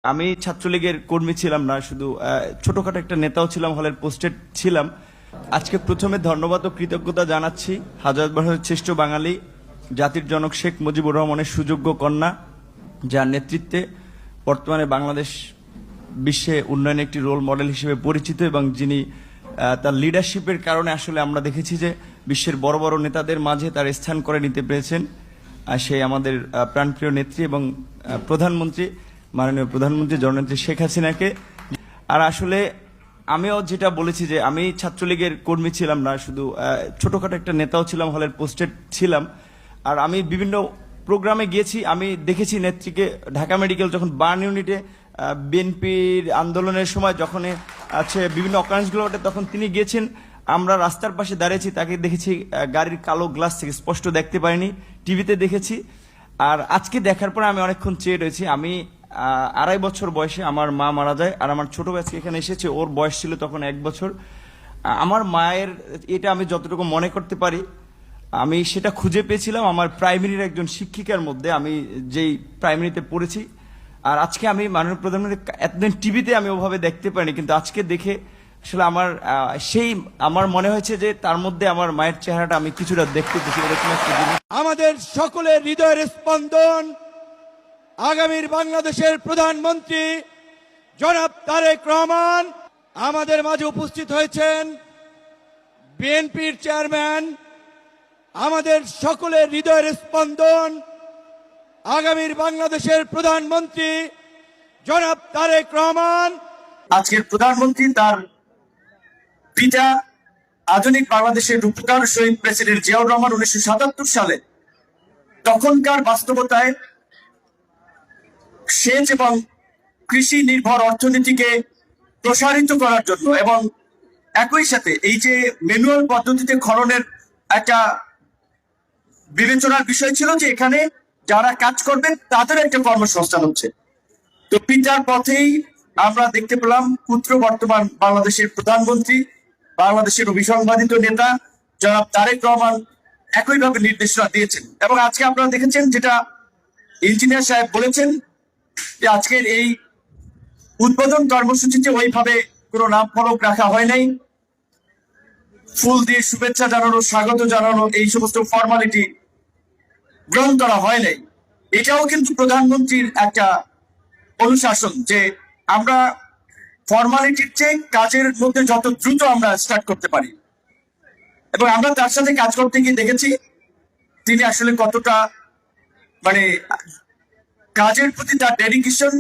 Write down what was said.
আমি ছাত্রলীগের কর্মী ছিলাম না, শুধু ছোটখাটো একটা নেতাও ছিলাম, হলের পোস্টেড ছিলাম। আজকে প্রথমে ধন্যবাদ ও কৃতজ্ঞতা জানাচ্ছি হাজার বছরের শ্রেষ্ঠ বাঙালি জাতির জনক শেখ মুজিবুর রহমানের সুযোগ্য কন্যা, যার নেতৃত্বে বর্তমানে বাংলাদেশ বিশ্বে উন্নয়নে একটি রোল মডেল হিসেবে পরিচিত এবং যিনি তার লিডারশিপের কারণে আসলে আমরা দেখেছি যে বিশ্বের বড় বড় নেতাদের মাঝে তার স্থান করে নিতে পেরেছেন। সে আমাদের প্রাণপ্রিয় নেত্রী এবং প্রধানমন্ত্রী, মাননীয় প্রধানমন্ত্রী জননেত্রী শেখ হাসিনাকে। আর আসলে আমিও যেটা বলেছি যে আমি ছাত্রলীগের কর্মী ছিলাম না, শুধু ছোটখাটো একটা নেতাও ছিলাম, হলের পোস্টেড ছিলাম। আর আমি বিভিন্ন প্রোগ্রামে গিয়েছি, আমি দেখেছি নেত্রীকে ঢাকা মেডিকেল যখন বার্ন ইউনিটে বিএনপির আন্দোলনের সময় যখন আছে বিভিন্ন অকারেন্সগুলো ঘটে তখন তিনি গিয়েছেন। আমরা রাস্তার পাশে দাঁড়িয়েছি, তাকে দেখেছি গাড়ির কালো গ্লাস থেকে স্পষ্ট দেখতে পাইনি, টিভিতে দেখেছি। আর আজকে দেখার পর আমি অনেকক্ষণ চেয়ে রয়েছি। আমি 2.5 বছর বয়সে আমার মা মারা যায়, আর আমার ছোট ভাই এখানে এসেছে, ওর বয়স ছিল তখন 1 বছর। আমার মায়ের এটা আমি যতটুকু মনে করতে পারি আমি সেটা খুঁজে পেয়েছিলাম আমার প্রাইমারির একজন শিক্ষিকার মধ্যে, আমি যেই প্রাইমারিতে পড়েছি। আর আজকে আমি মাননীয় প্রধানমন্ত্রী এতদিন টিভিতে আমি ওভাবে দেখতে পাইনি, কিন্তু আজকে দেখে আসলে আমার মনে হয়েছে যে তার মধ্যে আমার মায়ের চেহারাটা আমি কিছুটা দেখতে পেয়েছি। এরকম একটা জিনিস আমাদের সকলের হৃদয়ের স্পন্দন আগামীর বাংলাদেশের প্রধানমন্ত্রী জনাব তারেক রহমান আমাদের মাঝে উপস্থিত হয়েছেন। বিএনপির চেয়ারম্যান, আমাদের সকলের হৃদয়ের স্পন্দন আগামীর বাংলাদেশের প্রধানমন্ত্রী জনাব তারেক রহমান। আজকের প্রধানমন্ত্রী তার পিতা আধুনিক বাংলাদেশের রূপকার শহীদ প্রেসিডেন্ট জিয়াউর রহমান 1977 সালে তখনকার বাস্তবতায় সেচ এবং কৃষি নির্ভর অর্থনীতিকে প্রসারিত করার জন্য এবং একই সাথে এই যে ম্যানুয়াল পদ্ধতিতে খননের একটা বিবেচনার বিষয় ছিল যে এখানে যারা কাজ করবেন তাদের একটা কর্মসংস্থান হচ্ছে। তো পিতার পথেই আমরা দেখতে পেলাম পুত্র বর্তমান বাংলাদেশের প্রধানমন্ত্রী, বাংলাদেশের অভিসংবাদিত নেতা জনাব তারেক রহমান একইভাবে নির্দেশনা দিয়েছেন। এবং আজকে আপনারা দেখেছেন যেটা ইঞ্জিনিয়ার সাহেব বলেছেন যে আজকের এই উদ্বোধন কর্মসূচিতে ওইভাবে কোনো নাম ফলক রাখা হয় নাই, ফুল দিয়ে শুভেচ্ছা জানানো, স্বাগত জানানো, এই সমস্ত ফর্মালিটি গ্রহণ করা হয় নাই। এটাও কিন্তু প্রধানমন্ত্রীর একটা অনুশাসন যে আমরা ফর্মালিটির চেয়ে কাজের মধ্যে যত দ্রুত আমরা স্টার্ট করতে পারি। এবং আমরা তার সাথে কাজ করতে গিয়ে দেখেছি তিনি আসলে কতটা মানে কাজের প্রতি তার ডেডিকেশন